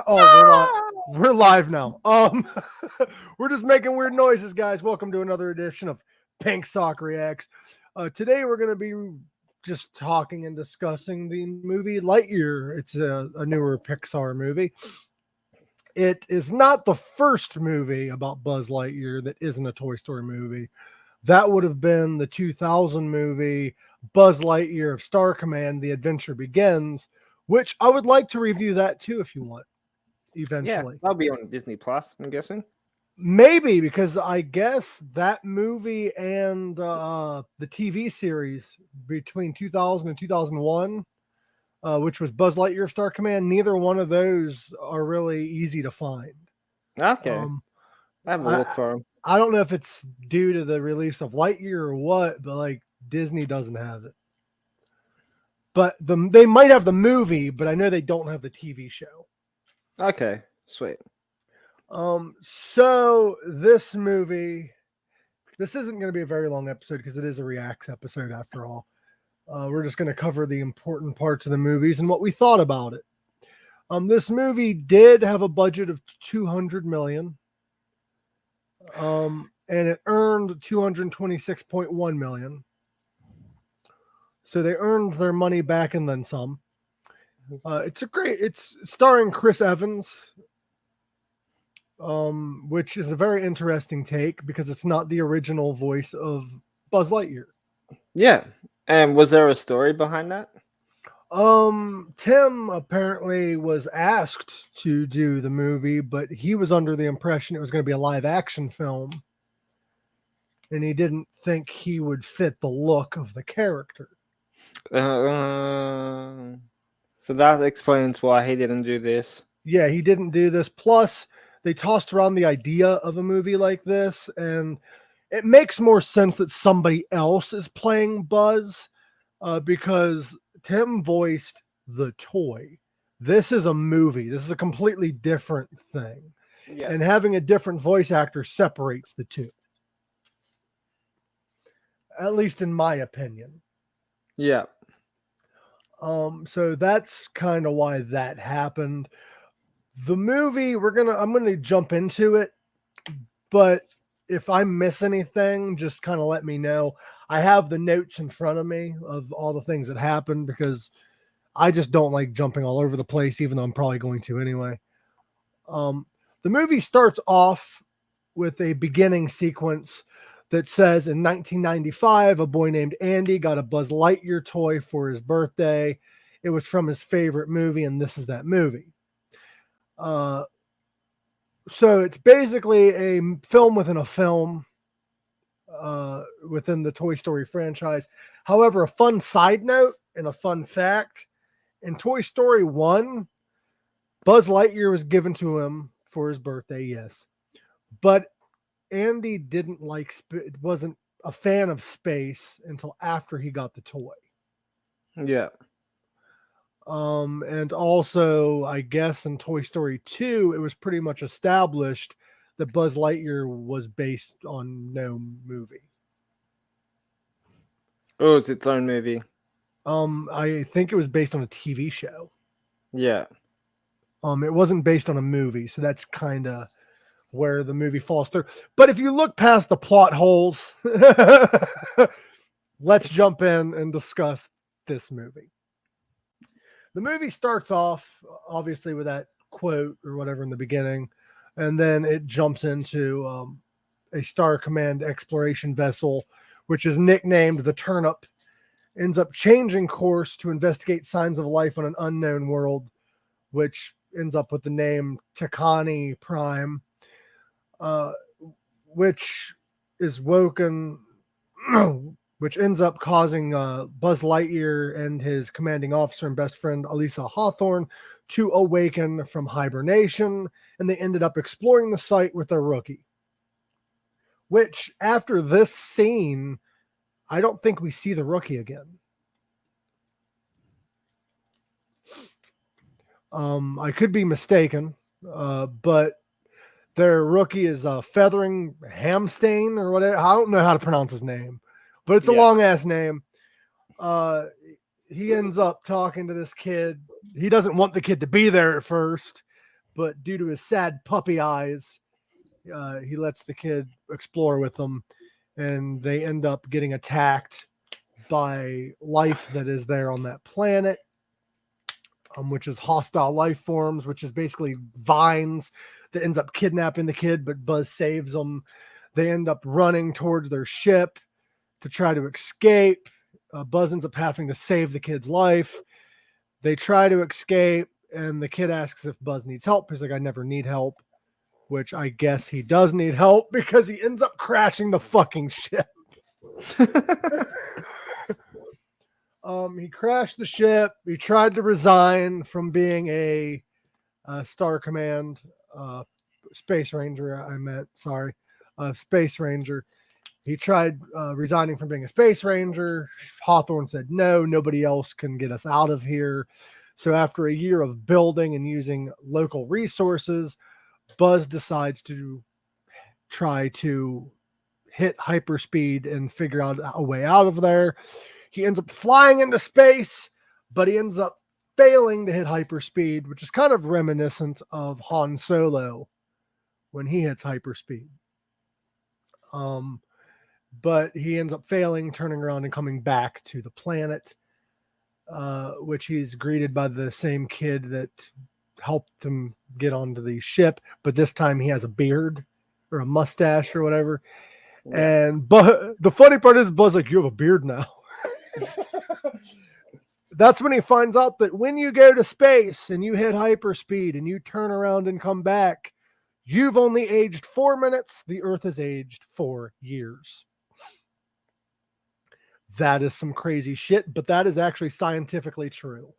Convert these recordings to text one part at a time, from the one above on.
Oh, we're live now. We're just making weird noises, guys. Welcome to another edition of Pink Sock Reacts. Today we're going to be just talking and discussing the movie Lightyear. It's a newer Pixar movie. It is not the first movie about Buzz Lightyear that isn't a Toy Story movie. That would have been the 2000 movie Buzz Lightyear of Star Command: The Adventure Begins, which I would like to review that too if you want. Eventually, that'll be on Disney Plus, I'm guessing. Maybe, because I guess that movie and the TV series between 2000 and 2001, which was Buzz Lightyear Star Command, neither one of those are really easy to find. Okay. I have a look for them. I don't know if it's due to the release of Lightyear or what, but like Disney doesn't have it. But they might have the movie, but I know they don't have the TV show. Okay, sweet. So this movie, this isn't going to be a very long episode because it is a reacts episode after all. We're just going to cover the important parts of the movies and what we thought about it. This movie did have a budget of $200 million. And it earned $226.1 million. So they earned their money back and then some. It's starring Chris Evans, which is a very interesting take because it's not the original voice of Buzz Lightyear. Yeah. And was there a story behind that? Tim apparently was asked to do the movie, but he was under the impression it was going to be a live action film. And he didn't think he would fit the look of the character. So that explains why he didn't do this. Yeah, he didn't do this. Plus, they tossed around the idea of a movie like this, and it makes more sense that somebody else is playing Buzz because Tim voiced the toy. This is a movie. This is a completely different thing. Yeah. And having a different voice actor separates the two. At least in my opinion. Yeah. So that's kind of why that happened. The movie, I'm gonna jump into it, but if I miss anything, just kind of let me know. I have the notes in front of me of all the things that happened because I just don't like jumping all over the place, even though I'm probably going to anyway. The movie starts off with a beginning sequence that says in 1995, a boy named Andy got a Buzz Lightyear toy for his birthday. It was from his favorite movie, and this is that movie. So it's basically a film within a film within the Toy Story franchise. However, a fun side note and a fun fact, in Toy Story 1, Buzz Lightyear was given to him for his birthday, yes. But Andy wasn't a fan of space until after he got the toy. Yeah. And also, I guess in Toy Story 2, it was pretty much established that Buzz Lightyear was based on no movie. Oh, it's its own movie. I think it was based on a TV show. Yeah. It wasn't based on a movie, so that's kind of where the movie falls through. But if you look past the plot holes, let's jump in and discuss this movie. The movie starts off, obviously, with that quote or whatever in the beginning, and then it jumps into a Star Command exploration vessel, which is nicknamed the Turnip, ends up changing course to investigate signs of life on an unknown world, which ends up with the name Takani Prime. Which is woken, which ends up causing Buzz Lightyear and his commanding officer and best friend, Elisa Hawthorne, to awaken from hibernation, and they ended up exploring the site with their rookie. Which, after this scene, I don't think we see the rookie again. I could be mistaken, but their rookie is Feathering Hamstain or whatever. I don't know how to pronounce his name, but it's a long ass name. He ends up talking to this kid. He doesn't want the kid to be there at first, but due to his sad puppy eyes, he lets the kid explore with them, and they end up getting attacked by life that is there on that planet, which is hostile life forms, which is basically vines that ends up kidnapping the kid, but Buzz saves them. They end up running towards their ship to try to escape. Buzz ends up having to save the kid's life. They try to escape, and the kid asks if Buzz needs help. He's like, I never need help, which I guess he does need help because he ends up crashing the fucking ship. He crashed the ship. He tried to resign from being a Star Command Space Ranger. Space Ranger. He tried resigning from being a Space Ranger. Hawthorne said, no, nobody else can get us out of here. So after a year of building and using local resources, Buzz decides to try to hit hyperspeed and figure out a way out of there. He ends up flying into space, but he ends up failing to hit hyperspeed, which is kind of reminiscent of Han Solo when he hits hyperspeed. But he ends up failing, turning around and coming back to the planet, which he's greeted by the same kid that helped him get onto the ship. But this time he has a beard or a mustache or whatever. Yeah. But the funny part is Buzz like, you have a beard now. That's when he finds out that when you go to space and you hit hyperspeed and you turn around and come back, you've only aged 4 minutes. The Earth has aged 4 years. That is some crazy shit, but that is actually scientifically true.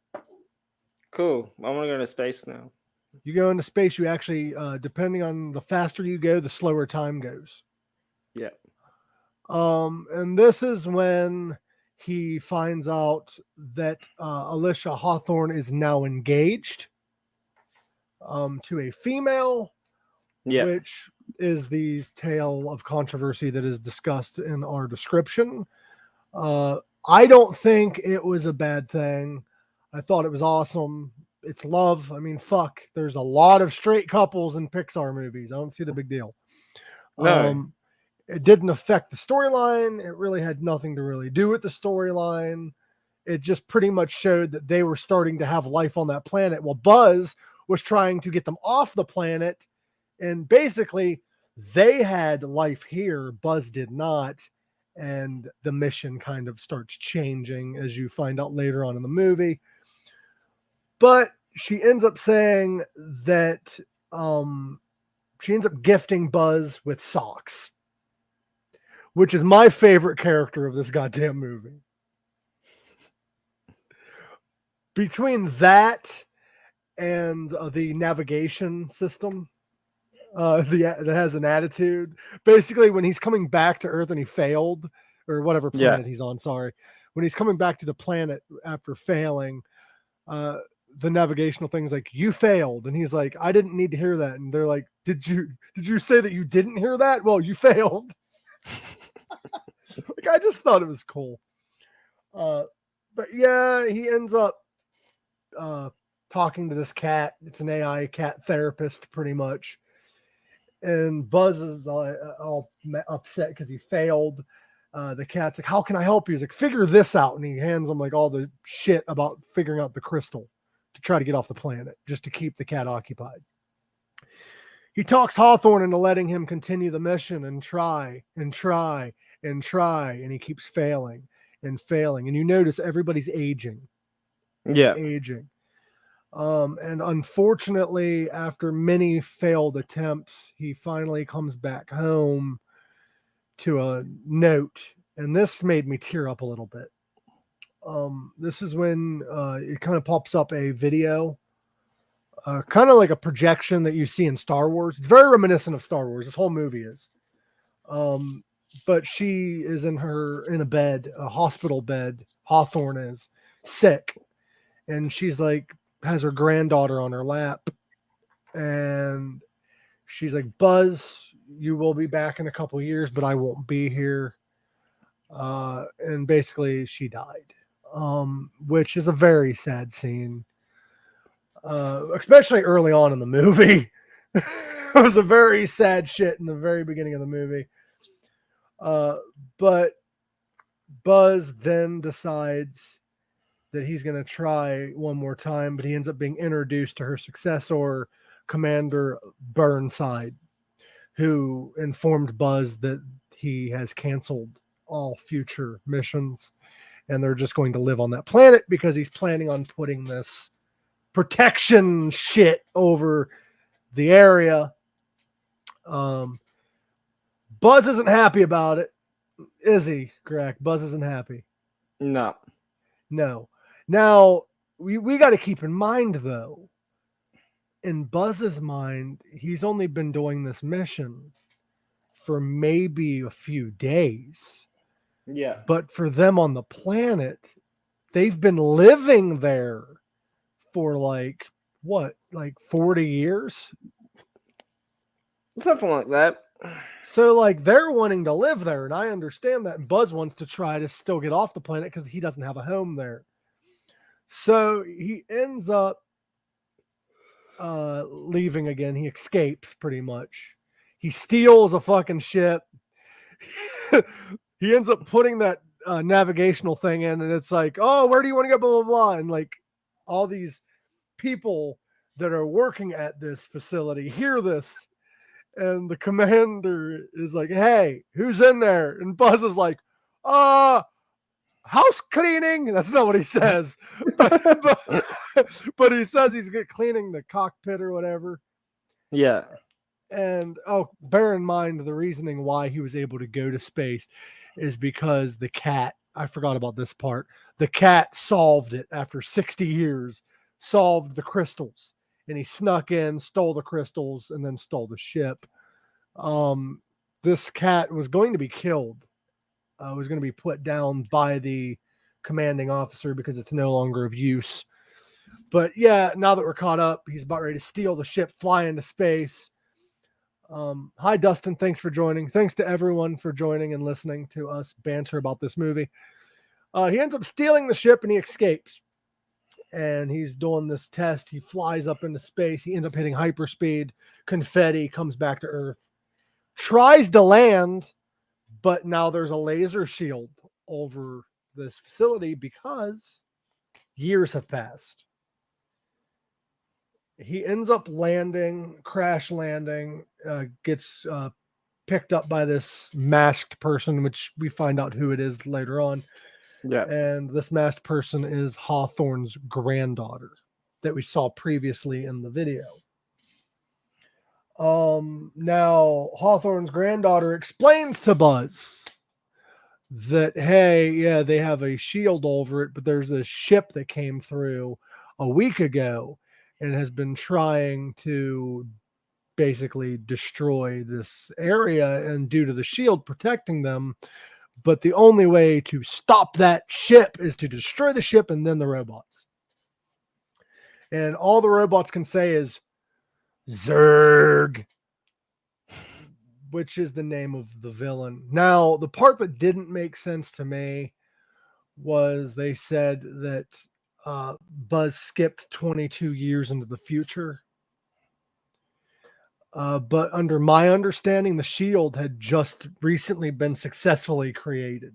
Cool. I want to go into space now. You go into space, you actually, depending on the faster you go, the slower time goes. Yeah. And this is when he finds out that Alicia Hawthorne is now engaged to a female, which is the tale of controversy that is discussed in our description. I don't think it was a bad thing. I thought it was awesome. It's love. I mean, fuck. There's a lot of straight couples in Pixar movies. I don't see the big deal. No. It didn't affect the storyline. It really had nothing to really do with the storyline. It just pretty much showed that they were starting to have life on that planet while Buzz was trying to get them off the planet. And basically, they had life here. Buzz did not. And the mission kind of starts changing as you find out later on in the movie. But she ends up saying that she ends up gifting Buzz with socks, which is my favorite character of this goddamn movie. Between that and the navigation system that has an attitude, basically when he's coming back to Earth and he failed, or whatever planet he's on, when he's coming back to the planet after failing, the navigational thing's like, you failed, and he's like, I didn't need to hear that. And they're like, did you say that you didn't hear that? Well, you failed. Like, I just thought it was cool. But yeah, he ends up talking to this cat. It's an AI cat therapist, pretty much. And Buzz is all upset because he failed. The cat's like, how can I help you? He's like, figure this out. And he hands him like all the shit about figuring out the crystal to try to get off the planet, just to keep the cat occupied. He talks Hawthorne into letting him continue the mission and try and try and try. And he keeps failing and failing. And you notice everybody's aging. Yeah. Aging. And unfortunately, after many failed attempts, he finally comes back home to a note. And this made me tear up a little bit. This is when it kind of pops up a video, kind of like a projection that you see in Star Wars. It's very reminiscent of Star Wars. This whole movie is. But she is in a bed, a hospital bed. Hawthorne is sick. And she's like, has her granddaughter on her lap. And she's like, Buzz, you will be back in a couple of years, but I won't be here. And basically she died, which is a very sad scene. especially early on in the movie. It was a very sad shit in the very beginning of the movie. But Buzz then decides that he's going to try one more time, but he ends up being introduced to her successor, Commander Burnside, who informed Buzz that he has canceled all future missions and they're just going to live on that planet because he's planning on putting this protection shit over the area. Buzz isn't happy about it, is he? Correct. Buzz isn't happy. No. Now, we got to keep in mind, though, in Buzz's mind, he's only been doing this mission for maybe a few days. Yeah. But for them on the planet, they've been living there for like 40 years? Something like that. So like they're wanting to live there, and I understand that. And Buzz wants to try to still get off the planet because he doesn't have a home there. So he ends up leaving again. He escapes pretty much. He steals a fucking ship. He ends up putting that navigational thing in, and it's like, oh, where do you want to go? Blah, blah, blah. And like all these people that are working at this facility hear this. And the commander is like, hey, who's in there? And Buzz is like, house cleaning. That's not what he says. but he says he's cleaning the cockpit or whatever. Yeah. And bear in mind the reasoning why he was able to go to space is because the cat, I forgot about this part, the cat solved it after 60 years, solved the crystals. And he snuck in, stole the crystals, and then stole the ship. This cat was going to be killed. Was going to be put down by the commanding officer because it's no longer of use. But yeah, now that we're caught up, he's about ready to steal the ship, fly into space. Hi, Dustin. Thanks for joining. Thanks to everyone for joining and listening to us banter about this movie. He ends up stealing the ship and he escapes. And he's doing this test. He flies up into space. He ends up hitting hyperspeed. Confetti comes back to Earth. Tries to land, but now there's a laser shield over this facility because years have passed. He ends up landing, crash landing, gets picked up by this masked person, which we find out who it is later on. Yeah. And this masked person is Hawthorne's granddaughter that we saw previously in the video. Now Hawthorne's granddaughter explains to Buzz that, hey, yeah, they have a shield over it, but there's a ship that came through a week ago and has been trying to basically destroy this area, and due to the shield protecting them, but the only way to stop that ship is to destroy the ship and then the robots. And all the robots can say is Zerg, which is the name of the villain. Now, the part that didn't make sense to me was they said that Buzz skipped 22 years into the future. But under my understanding, the shield had just recently been successfully created.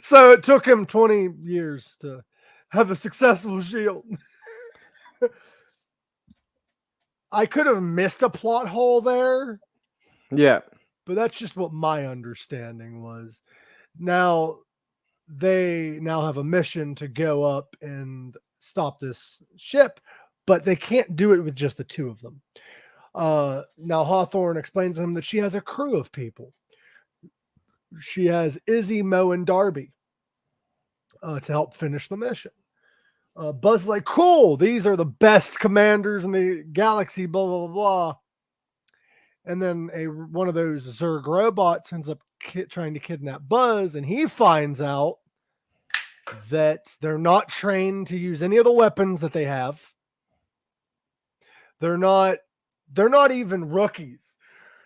So it took him 20 years to have a successful shield. I could have missed a plot hole there. Yeah. But that's just what my understanding was. Now, they now have a mission to go up and stop this ship, but they can't do it with just the two of them. Now, Hawthorne explains to him that she has a crew of people. She has Izzy, Mo, and Darby to help finish the mission. Buzz is like, cool, these are the best commanders in the galaxy, blah, blah, blah, blah. And then one of those Zerg robots ends up trying to kidnap Buzz, and he finds out that they're not trained to use any of the weapons that they have. They're not even rookies.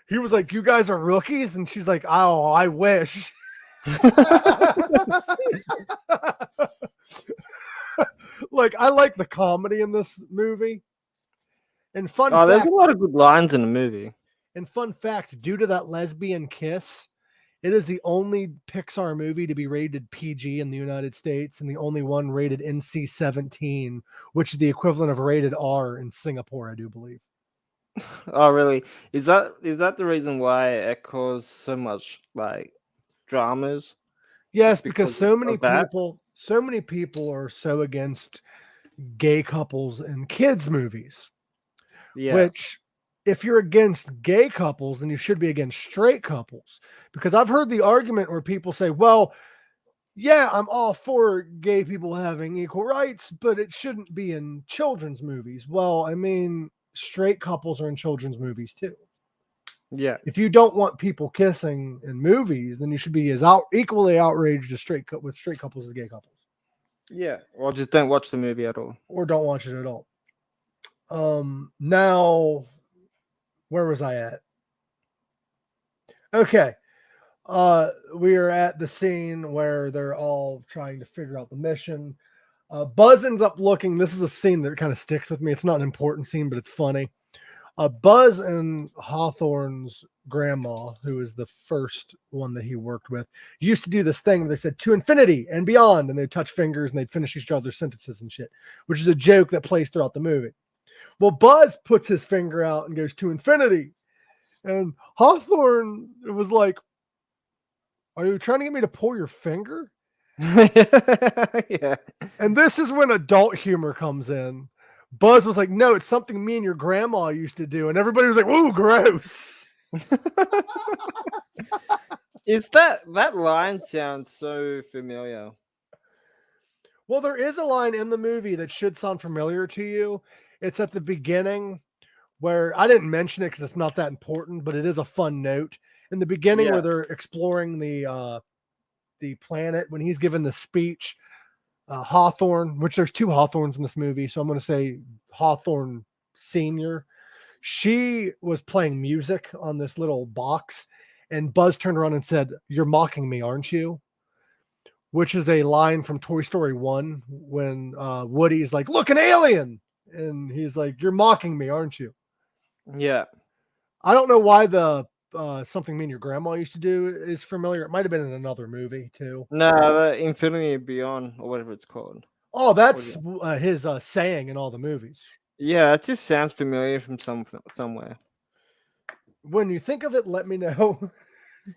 He was like, you guys are rookies? And she's like, oh, I wish. Like, I like the comedy in this movie. And There's a lot of good lines in the movie. And fun fact, due to that lesbian kiss, it is the only Pixar movie to be rated PG in the United States and the only one rated NC-17, which is the equivalent of rated R in Singapore, I do believe. Oh, really? Is that the reason why it caused so much like dramas? Yes, It's because of that? so many people are so against gay couples in kids movies, Yeah. which if you're against gay couples, then you should be against straight couples. Because I've heard the argument where people say, well, yeah, I'm all for gay people having equal rights, but it shouldn't be in children's movies. Well, I mean, straight couples are in children's movies too. Yeah. If you don't want people kissing in movies, then you should be as equally outraged as with straight couples as gay couples. Yeah. Or just don't watch the movie at all. Or don't watch it at all. Now, where was I at? Okay. We are at the scene where they're all trying to figure out the mission. Buzz ends up looking. This is a scene that kind of sticks with me. It's not an important scene, but it's funny. Buzz and Hawthorne's grandma, who is the first one that he worked with, used to do this thing where they said to infinity and beyond, and they'd touch fingers and they'd finish each other's sentences and shit, which is a joke that plays throughout the movie. Well, Buzz puts his finger out and goes to infinity, and Hawthorne was like, "Are you trying to get me to pull your finger?" Yeah. And this is when adult humor comes in. Buzz was like, "No, it's something me and your grandma used to do." And everybody was like, "Ooh, gross." Is that line sounds so familiar? Well, there is a line in the movie that should sound familiar to you. It's at the beginning where I didn't mention it because it's not that important, but it is a fun note. In the beginning where they're exploring the planet, when he's given the speech, Hawthorne, which there's two Hawthornes in this movie, so I'm going to say Hawthorne Senior. She was playing music on this little box, and Buzz turned around and said, "You're mocking me, aren't you?" Which is a line from Toy Story 1 when Woody's like, "Look, an alien!" And he's like, "You're mocking me, aren't you?" Yeah. I don't know why the something me and your grandma used to do is familiar. It might have been in another movie too. No, the Infinity Beyond or whatever it's called. Oh, that's his saying in all the movies. Yeah, it just sounds familiar from somewhere. When you think of it, let me know.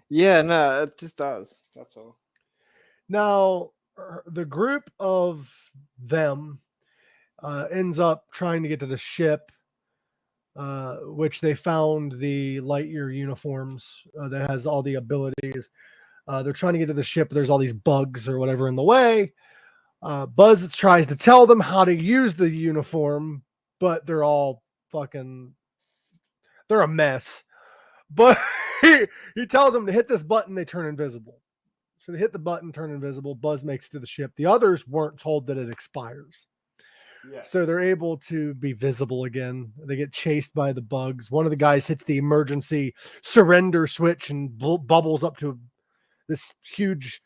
Yeah, no, it just does. That's all. Now, the group of them ends up trying to get to the ship, which they found the Lightyear uniforms that has all the abilities. They're trying to get to the ship. There's all these bugs or whatever in the way. Buzz tries to tell them how to use the uniform, but they're all they're a mess. But he tells them to hit this button, they turn invisible. So they hit the button, turn invisible. Buzz makes it to the ship. The others weren't told that it expires. Yeah. So they're able to be visible again. They get chased by the bugs. One of the guys hits the emergency surrender switch and bubbles up to this huge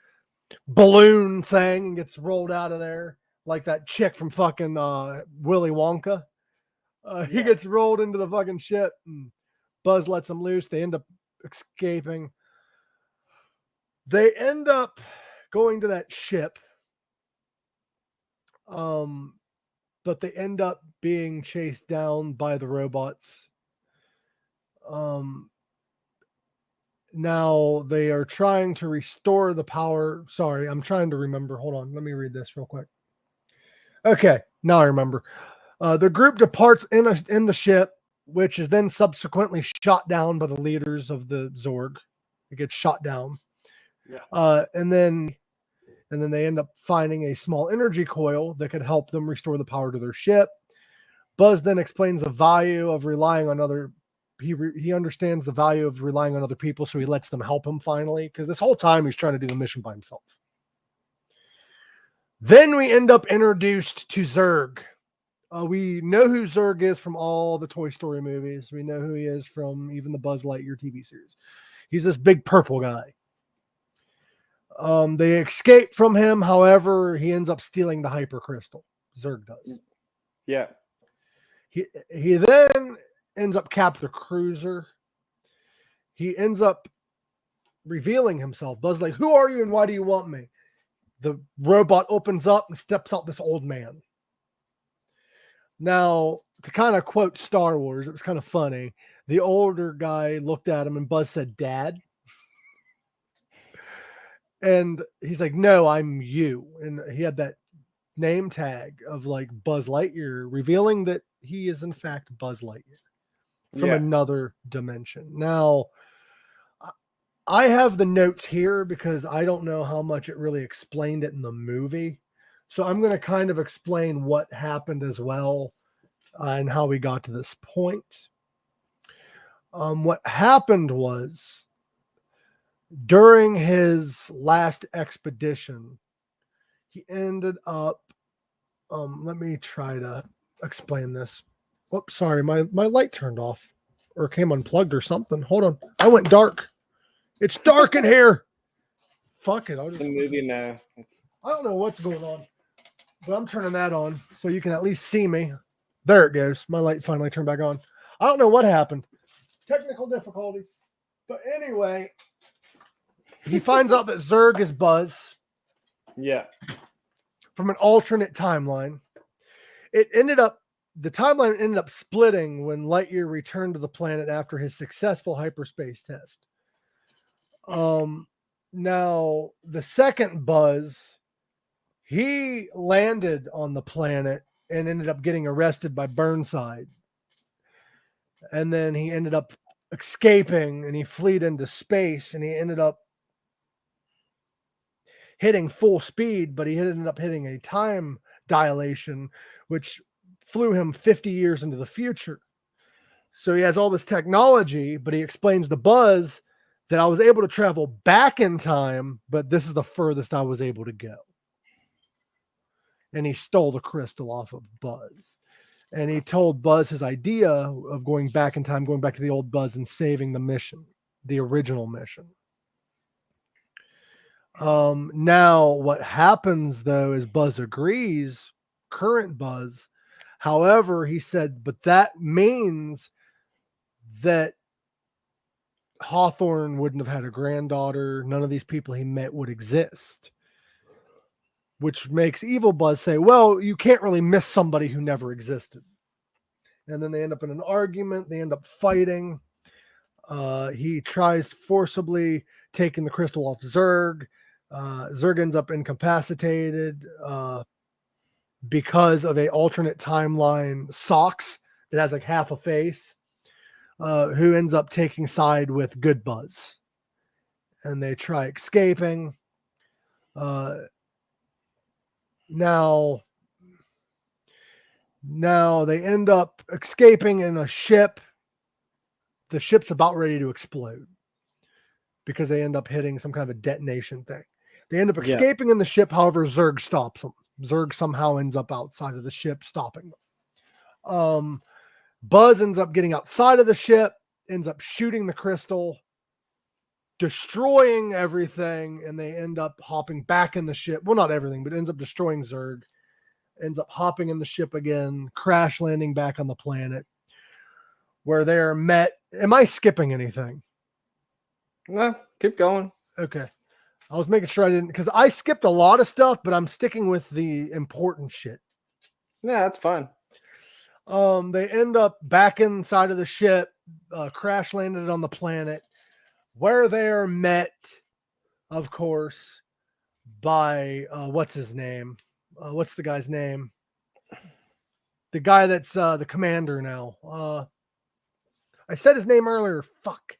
balloon thing and gets rolled out of there like that chick from fucking Willy Wonka. He gets rolled into the fucking ship and Buzz lets him loose. They end up escaping. They end up going to that ship. But they end up being chased down by the robots. Now they are trying to restore the power. Sorry, I'm trying to remember. Hold on. Let me read this real quick. Okay, now I remember. The group departs in the ship, which is then subsequently shot down by the leaders of the Zorg. It gets shot down. Yeah. And then they end up finding a small energy coil that could help them restore the power to their ship. Buzz then explains the value of relying on other. He understands the value of relying on other people, so he lets them help him finally, because this whole time he's trying to do the mission by himself. Then we end up introduced to Zurg. We know who Zurg is from all the Toy Story movies. We know who he is from even the Buzz Lightyear TV series. He's this big purple guy. They escape from him. However, he ends up stealing the hyper crystal. Zurg does. Yeah. He then ends up capturing the cruiser. He ends up revealing himself. Buzz like, who are you and why do you want me? The robot opens up and steps out this old man. Now, to kind of quote Star Wars, it was kind of funny. The older guy looked at him and Buzz said, Dad. And he's like, no, I'm you. And he had that name tag of like Buzz Lightyear, revealing that he is in fact Buzz Lightyear from another dimension. Now, I have the notes here because I don't know how much it really explained it in the movie. So I'm going to kind of explain what happened as well and how we got to this point. What happened was during his last expedition, he ended up, let me try to explain this. Whoops, sorry, my light turned off or came unplugged or something. Hold on. I went dark. It's dark in here. Fuck it. It's a movie now. I don't know what's going on, but I'm turning that on so you can at least see me. There it goes. My light finally turned back on. I don't know what happened. Technical difficulties. But anyway, he finds out that Zurg is Buzz. Yeah. From an alternate timeline. The timeline ended up splitting when Lightyear returned to the planet after his successful hyperspace test. Now the second Buzz, he landed on the planet and ended up getting arrested by Burnside. And then he ended up escaping and he fled into space and he ended up hitting full speed, but he ended up hitting a time dilation, which flew him 50 years into the future. So he has all this technology, but he explains to Buzz that I was able to travel back in time, but this is the furthest I was able to go. And he stole the crystal off of Buzz. And he told Buzz his idea of going back in time, going back to the old Buzz and saving the mission, the original mission. Now what happens though is Buzz agrees, current Buzz. However, he said, but that means that Hawthorne wouldn't have had a granddaughter. None of these people he met would exist. Which makes evil Buzz say, well, you can't really miss somebody who never existed. And then they end up in an argument. They end up fighting. He tries forcibly taking the crystal off Zurg. Zurg ends up incapacitated because of a alternate timeline Socks that has like half a face, who ends up taking side with good Buzz. And they try escaping. Now they end up escaping in a ship. The ship's about ready to explode because they end up hitting some kind of a detonation thing. They end up escaping in the ship. However, Zurg stops them. Zurg somehow ends up outside of the ship, stopping them. Buzz ends up getting outside of the ship, ends up shooting the crystal, destroying everything, and they end up hopping back in the ship. Well, not everything, but ends up destroying Zurg, ends up hopping in the ship again, crash landing back on the planet, where they're met. Am I skipping anything? No, keep going. Okay. I was making sure I didn't, because I skipped a lot of stuff, but I'm sticking with the important shit. Yeah, that's fine. They end up back inside of the ship, crash landed on the planet, where they are met, of course, by what's his name? What's the guy's name? The guy that's the commander now. I said his name earlier. Fuck.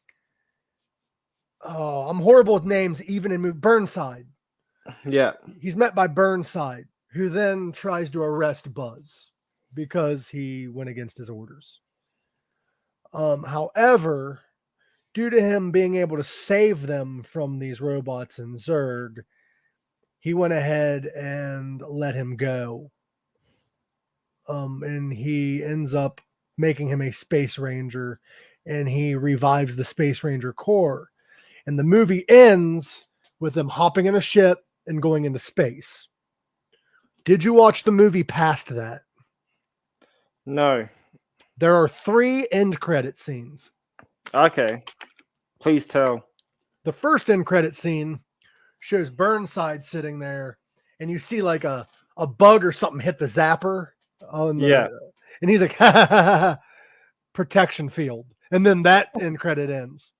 Oh, I'm horrible with names, even in Burnside. Yeah. He's met by Burnside, who then tries to arrest Buzz because he went against his orders. However, due to him being able to save them from these robots and Zurg, he went ahead and let him go. And he ends up making him a Space Ranger, and he revives the Space Ranger Corps. And the movie ends with them hopping in a ship and going into space. Did you watch the movie past that? No. There are 3 end credit scenes. Okay. Please tell. The first end credit scene shows Burnside sitting there, and you see like a bug or something hit the zapper on Yeah. and he's like, ha, ha, ha, ha, protection field. And then that end credit ends.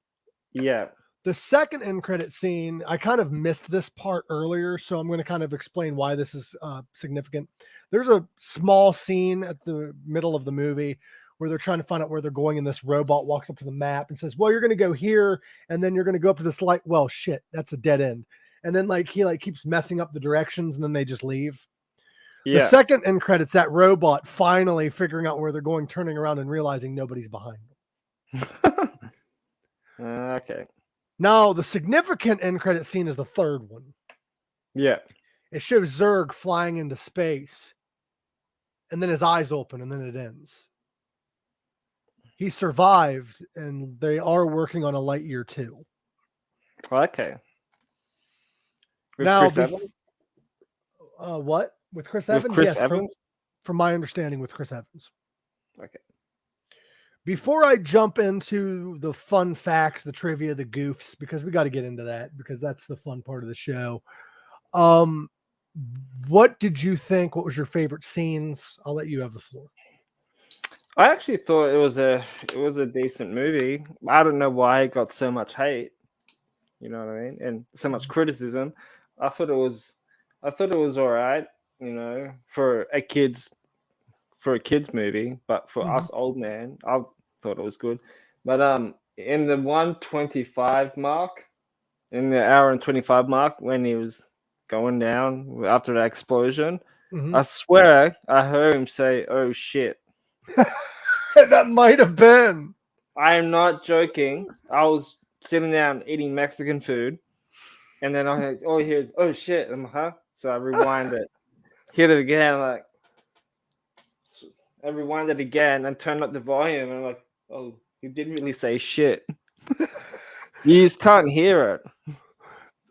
Yeah. The second end credit scene, I kind of missed this part earlier, so I'm going to kind of explain why this is significant. There's a small scene at the middle of the movie where they're trying to find out where they're going, and this robot walks up to the map and says, well, you're going to go here, and then you're going to go up to this light. Well, shit, that's a dead end. And then like he like keeps messing up the directions, and then they just leave. Yeah. The second end credits, that robot finally figuring out where they're going, turning around and realizing nobody's behind them. Okay. Now, the significant end credit scene is the third one. Yeah. It shows Zurg flying into space, and then his eyes open, and then it ends. He survived, and they are working on a Lightyear 2. Okay. With Now, Chris Evans? what? With Chris With Evans? Chris Yes, Evans? from my understanding, with Chris Evans. Okay. Before I jump into the fun facts, the trivia, the goofs, because we got to get into that, because that's the fun part of the show. What did you think? What was your favorite scenes? I'll let you have the floor. I actually thought it was a decent movie. I don't know why it got so much hate. You know what I mean? And so much criticism. I thought it was all right, you know, for a kids movie, but for us old man, I thought it was good. But in the 125 mark, in the hour and 25 mark, when he was going down after that explosion, I swear I heard him say, "Oh shit." That might have been. I am not joking. I was sitting down eating Mexican food, and then all I hear is, "Oh shit." I'm like, huh? So I rewind it, hit it again, like I rewind it again and turned up the volume, and I'm like, oh, he didn't really say shit. You just can't hear it.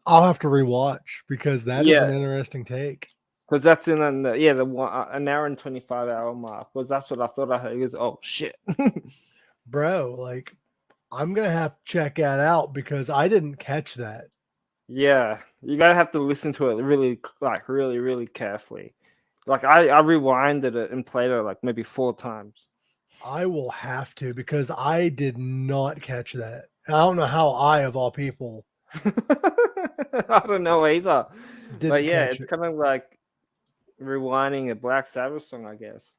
I'll have to rewatch, because that is an interesting take. Because that's in an hour and 25 hour mark. Because that's what I thought I heard. He goes, oh shit. Bro, like, I'm gonna have to check that out, because I didn't catch that. Yeah, you gotta have to listen to it really carefully. Like I rewinded it and played it like maybe 4 times. I will have to, because I did not catch that. I don't know how I, of all people, I don't know either. But yeah, catch it's it. kind of like rewinding a Black Sabbath song, I guess.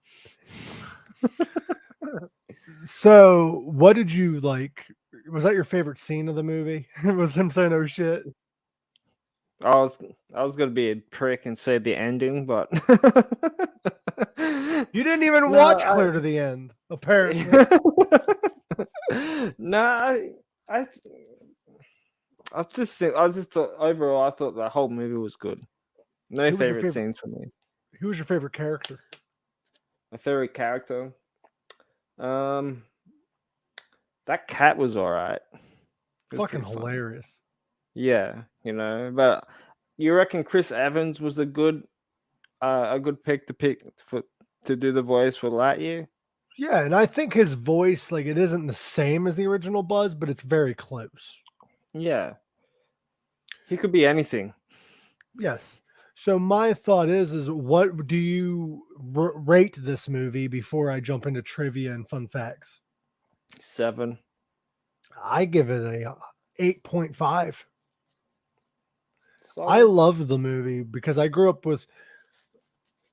So, what did you like? Was that your favorite scene of the movie? Was him saying "oh shit"? I was gonna be a prick and say the ending, but You didn't even watch clear to the end, apparently. No, I just thought overall I thought the whole movie was good. No favorite scenes for me. Who was your favorite character? My favorite character, that cat was all right. Fucking hilarious. Yeah, you know, but you reckon Chris Evans was a good pick to do the voice for Lightyear? Yeah, and I think his voice, like, it isn't the same as the original Buzz, but it's very close. Yeah, he could be anything. Yes. So my thought is what do you rate this movie before I jump into trivia and fun facts? 7. I give it a 8.5. Solid. I love the movie because I grew up with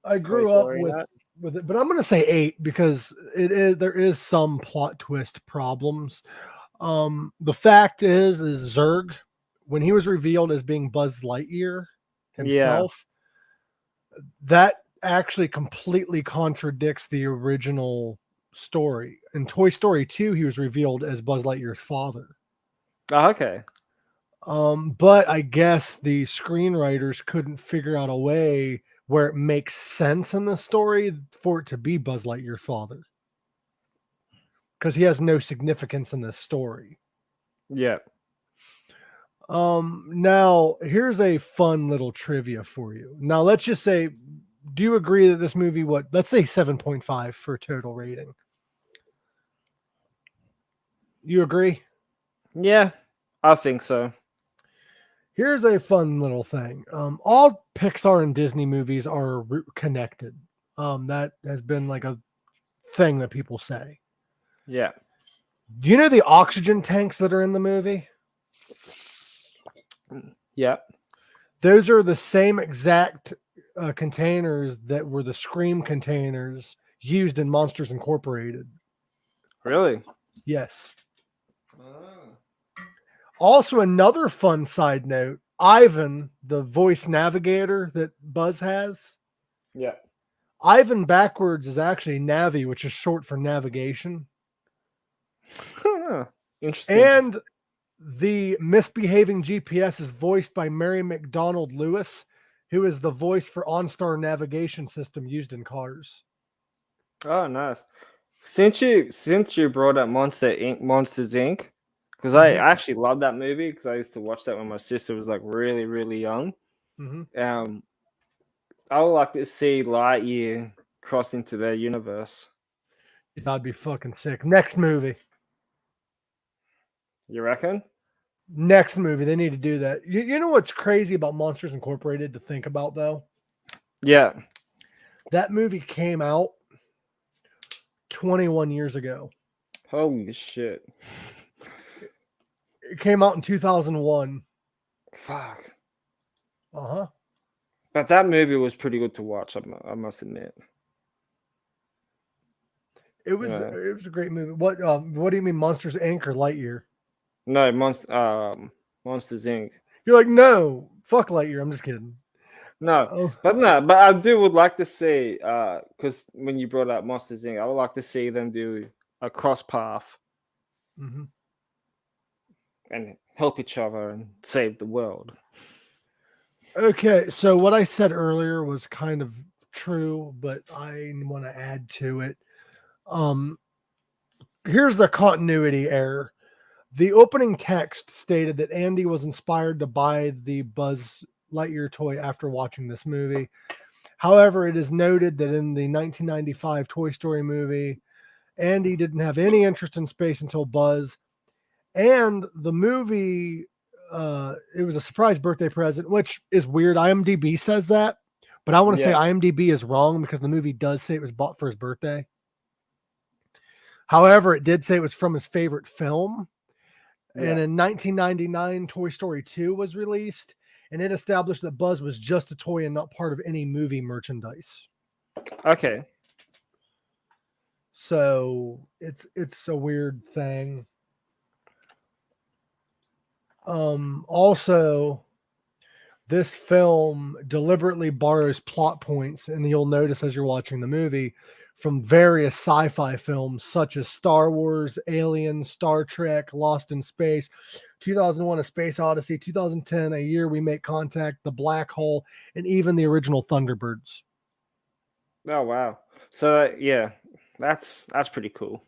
it, but I'm going to say 8 because there is some plot twist problems. The fact is Zurg, when he was revealed as being Buzz Lightyear himself, that actually completely contradicts the original story. In Toy Story 2, he was revealed as Buzz Lightyear's father. Oh, okay. But I guess the screenwriters couldn't figure out a way where it makes sense in the story for it to be Buzz Lightyear's father, because he has no significance in this story. Yeah. Now here's a fun little trivia for you. Now let's just say do you agree that this movie, let's say 7.5 for total rating? You agree? Yeah, I think so. Here's a fun little thing. All Pixar and Disney movies are connected. That has been like a thing that people say. Yeah. Do you know the oxygen tanks that are in the movie? Yeah. Those are the same exact containers that were the Scream containers used in Monsters Incorporated. Really? Yes. Also, another fun side note, Ivan, the voice navigator that Buzz has. Yeah. Ivan backwards is actually Navi, which is short for navigation. Interesting. And the misbehaving GPS is voiced by Mary McDonald Lewis, who is the voice for OnStar navigation system used in cars. Oh, nice. Since you brought up Monsters Inc., because I actually love that movie because I used to watch that when my sister was like really, really young. Mm-hmm. I would like to see Lightyear cross into their universe. That'd be fucking sick. Next movie. You reckon? Next movie. They need to do that. You know what's crazy about Monsters Incorporated to think about, though? Yeah. That movie came out 21 years ago. Holy shit. It came out in 2001. Fuck. Uh-huh. But that movie was pretty good to watch, I must admit. It was a great movie. What do you mean, Monsters Inc. or Lightyear? No, Monsters Inc. You're like, no, fuck Lightyear. I'm just kidding. No, but I would like to see, because when you brought up Monsters Inc., I would like to see them do a cross path and help each other and save the world. Okay, so what I said earlier was kind of true, but I want to add to it. Here's the continuity error. The opening text stated that Andy was inspired to buy the Buzz Lightyear toy after watching this movie. However, it is noted that in the 1995 Toy Story movie, Andy didn't have any interest in space until Buzz. And the movie, it was a surprise birthday present, which is weird. IMDb says that, but I want to say IMDb is wrong because the movie does say it was bought for his birthday. However, it did say it was from his favorite film. Yeah. And in 1999, Toy Story 2 was released, and it established that Buzz was just a toy and not part of any movie merchandise. Okay. So it's a weird thing. Also, this film deliberately borrows plot points, and you'll notice as you're watching the movie, from various sci-fi films such as Star Wars, Alien, Star Trek, Lost in Space, 2001: A Space Odyssey, 2010: A Year We Make Contact, The Black Hole, and even the original Thunderbirds. Oh, wow. So, yeah, that's pretty cool.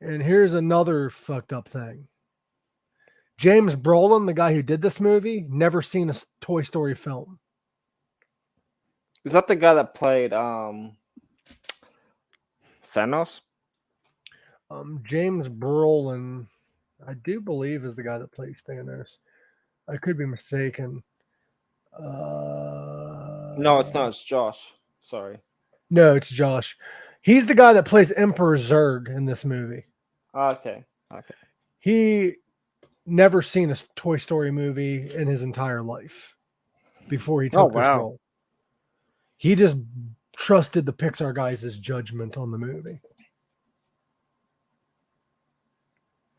And here's another fucked up thing. James Brolin, the guy who did this movie, never seen a Toy Story film. Is that the guy that played Thanos? James Brolin, I do believe, is the guy that plays Thanos. I could be mistaken. No, it's not. It's Josh. Sorry. No, it's Josh. He's the guy that plays Emperor Zurg in this movie. Okay. He never seen a Toy Story movie in his entire life before he took this role. He just trusted the Pixar guys' judgment on the movie.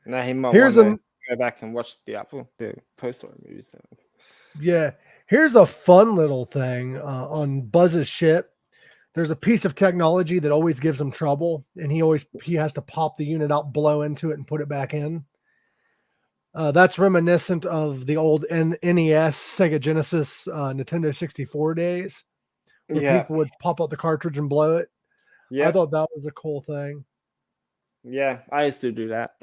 Now he might want to go back and watch the Toy Story movies. Yeah. Here's a fun little thing on Buzz's ship. There's a piece of technology that always gives him trouble, and he has to pop the unit out, blow into it, and put it back in. That's reminiscent of the old NES, Sega Genesis, Nintendo 64 days, where people would pop out the cartridge and blow it. Yeah, I thought that was a cool thing. Yeah, I used to do that.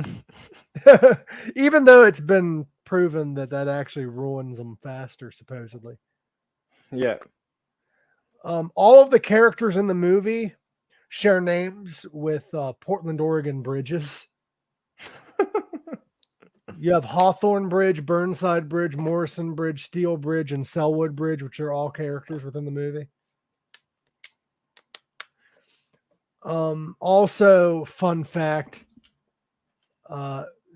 Even though it's been proven that actually ruins them faster, supposedly. Yeah. All of the characters in the movie share names with Portland, Oregon bridges. You have Hawthorne Bridge, Burnside Bridge, Morrison Bridge, Steel Bridge, and Selwood Bridge, which are all characters within the movie. Also, fun fact,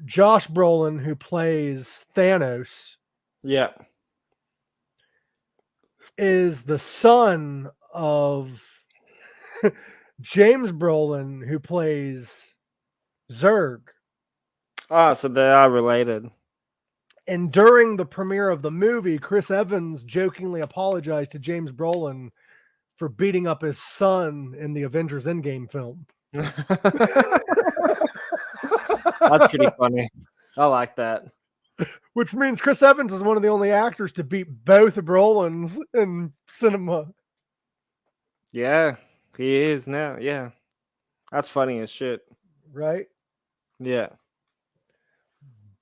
Josh Brolin, who plays Thanos, is the son of James Brolin, who plays Zurg. Oh, so they are related. And during the premiere of the movie, Chris Evans jokingly apologized to James Brolin for beating up his son in the Avengers Endgame film. That's pretty funny. I like that. Which means Chris Evans is one of the only actors to beat both Brolins in cinema. Yeah, he is now. Yeah. That's funny as shit. Right? Yeah.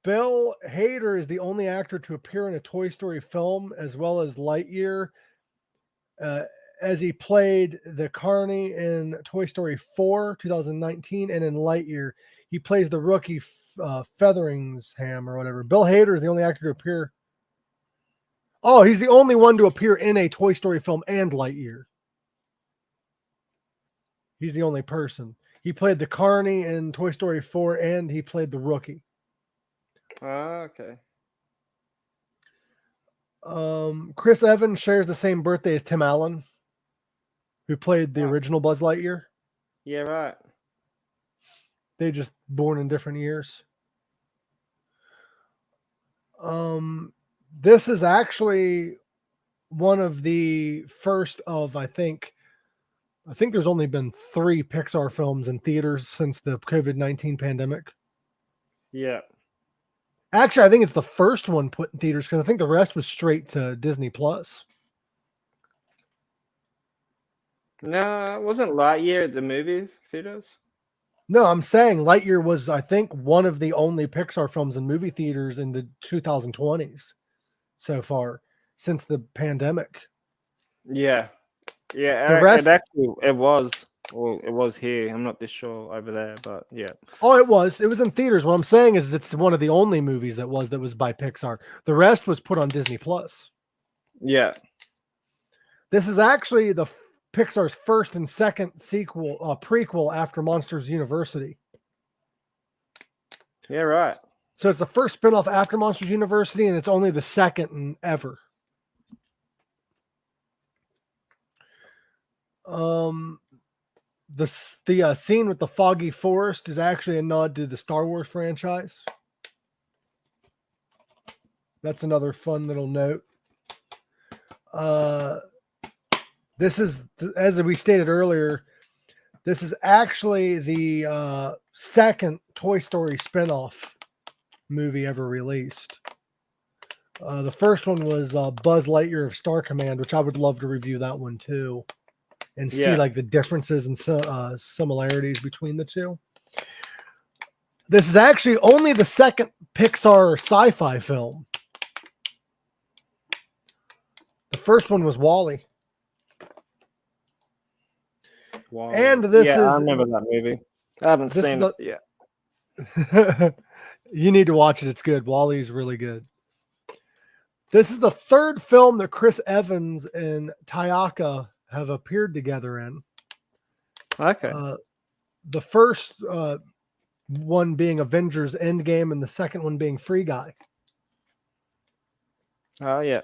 Bill Hader is the only actor to appear in a Toy Story film, as well as Lightyear, as he played the Carney in Toy Story 4, 2019, and in Lightyear, he plays the rookie Featheringsham or whatever. Bill Hader is the only actor to appear. Oh, he's the only one to appear in a Toy Story film and Lightyear. He's the only person. He played the Carney in Toy Story 4, and he played the rookie. Okay. Chris Evans shares the same birthday as Tim Allen, who played the original Buzz Lightyear. Yeah, right. They just born in different years. This is actually one of the first of, I think there's only been 3 Pixar films in theaters since the COVID-19 pandemic. Yeah. Actually, I think it's the first one put in theaters because I think the rest was straight to Disney Plus. No, wasn't Lightyear at the movie theaters? No, I'm saying Lightyear was, I think, one of the only Pixar films in movie theaters in the 2020s so far since the pandemic. Yeah. Yeah, The rest, it was. Well, it was here. I'm not this sure over there, but yeah. Oh, it was in theaters. What I'm saying is it's one of the only movies that was by Pixar. The rest was put on Disney Plus. Yeah. This is actually the Pixar's first and second prequel after Monsters University. Yeah, right. So it's the first spinoff after Monsters University, and it's only the second ever. The scene with the foggy forest is actually a nod to the Star Wars franchise. That's another fun little note. This is, as we stated earlier, this is actually the second Toy Story spinoff movie ever released. The first one was Buzz Lightyear of Star Command, which I would love to review that one too, and see like the differences and similarities between the two. This is actually only the second Pixar sci-fi film. The first one was WALL-E. Wow. And this is... I remember that movie. I haven't seen it yet. You need to watch it. It's good. WALL-E is really good. This is the third film that Chris Evans and Taika have appeared together in. Okay. The first one being Avengers Endgame and the second one being Free Guy. Oh, yeah.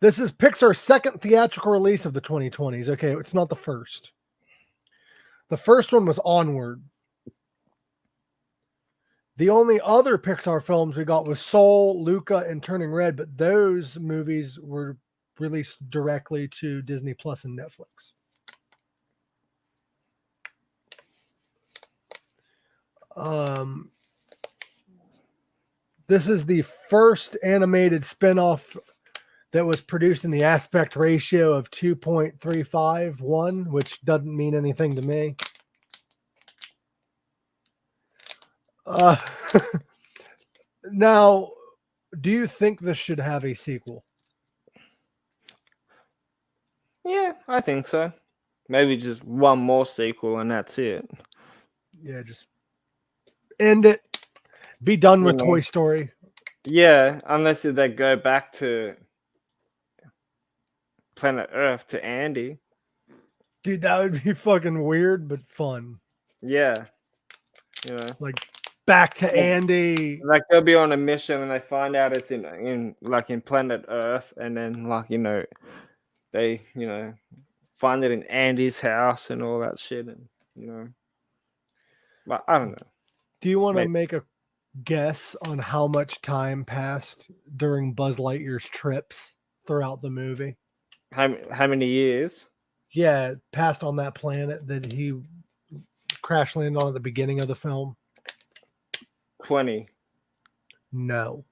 This is Pixar's second theatrical release of the 2020s. Okay, it's not the first. The first one was Onward. The only other Pixar films we got was Soul, Luca, and Turning Red, but those movies were released directly to Disney Plus and Netflix. This is the first animated spinoff that was produced in the aspect ratio of 2.351, which doesn't mean anything to me. Now, do you think this should have a sequel? Yeah, I think so. Maybe just one more sequel and that's it. Yeah, just end it. Be done You with know. Toy Story. Yeah, unless they go back to Planet Earth to Andy. Dude, that would be fucking weird, but fun. Yeah, you know. Like, back to Andy. Like they'll be on a mission and they find out it's in Planet Earth, and then they find it in Andy's house and all that shit, and. But I don't know. Do you want to Maybe. make a guess on how much time passed during Buzz Lightyear's trips throughout the movie? How many years? Yeah, passed on that planet that he crash landed on at the beginning of the film. 20. No.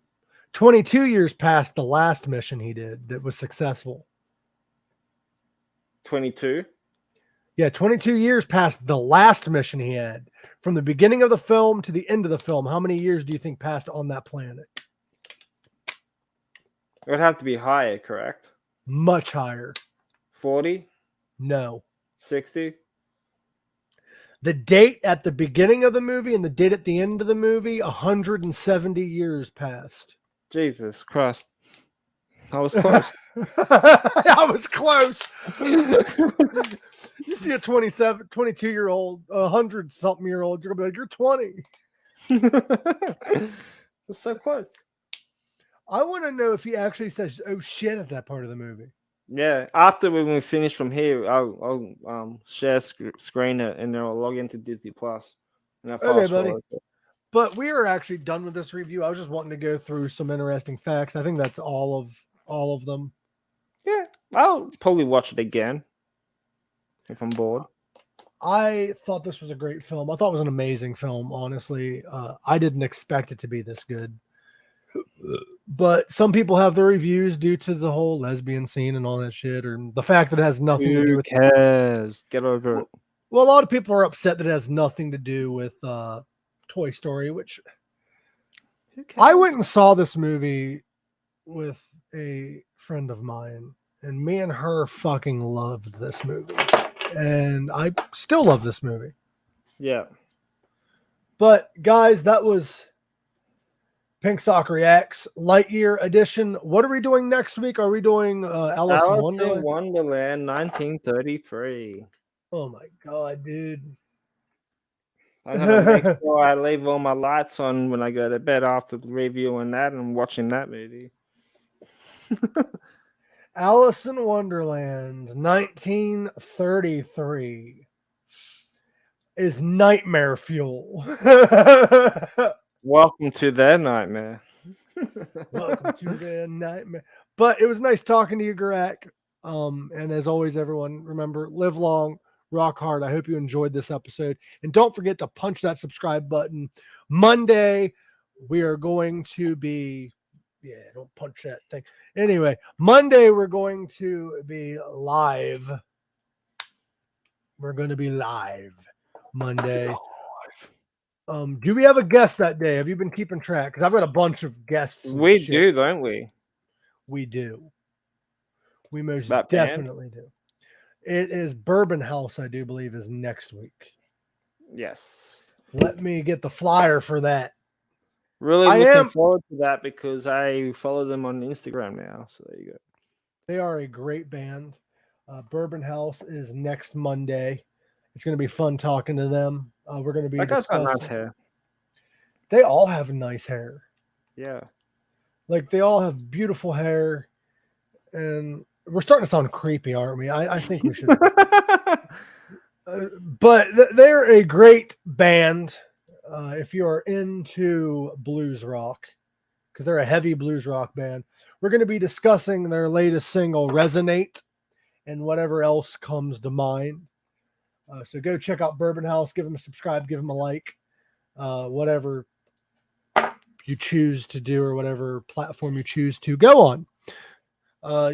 22 years past the last mission he did that was successful. 22. Yeah, 22 years past the last mission he had. From the beginning of the film to the end of the film, how many years do you think passed on that planet? It would have to be higher, correct? Much higher. 40? No. 60? The date at the beginning of the movie and the date at the end of the movie, 170 years passed. Jesus Christ. I was close. I was close. You see a 22-year-old, 100-something-year-old, you're going to be like, you're 20. It's so close. I want to know if he actually says, oh, shit, at that part of the movie. Yeah, after when we finish from here, I'll share screen it and then I'll log into Disney Plus. Okay, buddy. But we are actually done with this review. I was just wanting to go through some interesting facts. I think that's all of them. Yeah, I'll probably watch it again if I'm bored. I thought this was a great film. I thought it was an amazing film, honestly. I didn't expect it to be this good. But some people have their reviews due to the whole lesbian scene and all that shit, or the fact that it has nothing to do with... Who cares? Get over it. Well, a lot of people are upset that it has nothing to do with Toy Story, which I went and saw this movie with a friend of mine, and me and her fucking loved this movie. And I still love this movie. Yeah. But guys, that was Pink Sock Reacts Lightyear edition. What are we doing next week? Are we doing Alice in Wonderland? Wonderland 1933. Oh my god, dude. I'm gonna make sure I leave all my lights on when I go to bed after reviewing that and watching that movie. Alice in Wonderland 1933 is nightmare fuel. Welcome to their nightmare. Welcome to their nightmare. But it was nice talking to you, Gorak. And as always, everyone, remember, live long, rock hard. I hope you enjoyed this episode. And don't forget to punch that subscribe button. Monday, we are going to be... Yeah, don't punch that thing. Anyway, Monday, we're going to be live. We're going to be live Monday. Do we have a guest that day? Have you been keeping track? Because I've got a bunch of guests. We do, don't we? We do. We most That definitely do. It is Bourbon House, I do believe, is next week. Yes. Let me get the flyer for that. Really looking forward to that because I follow them on Instagram now. So there you go. They are a great band. Bourbon House is next Monday. It's going to be fun talking to them. We're going to be discussing. Nice hair. They all have nice hair. Yeah. Like they all have beautiful hair. And we're starting to sound creepy, aren't we? I think we should. But they're a great band. If you are into blues rock, because they're a heavy blues rock band, we're going to be discussing their latest single, Resonate, and whatever else comes to mind. So go check out Bourbon House, give them a subscribe, give them a like, whatever you choose to do or whatever platform you choose to go on.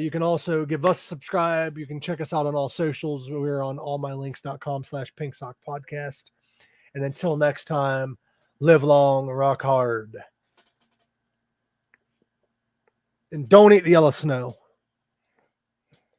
You can also give us a subscribe. You can check us out on all socials. We're on allmylinks.com/pinksockpodcast. And until next time, live long, rock hard. And don't eat the yellow snow.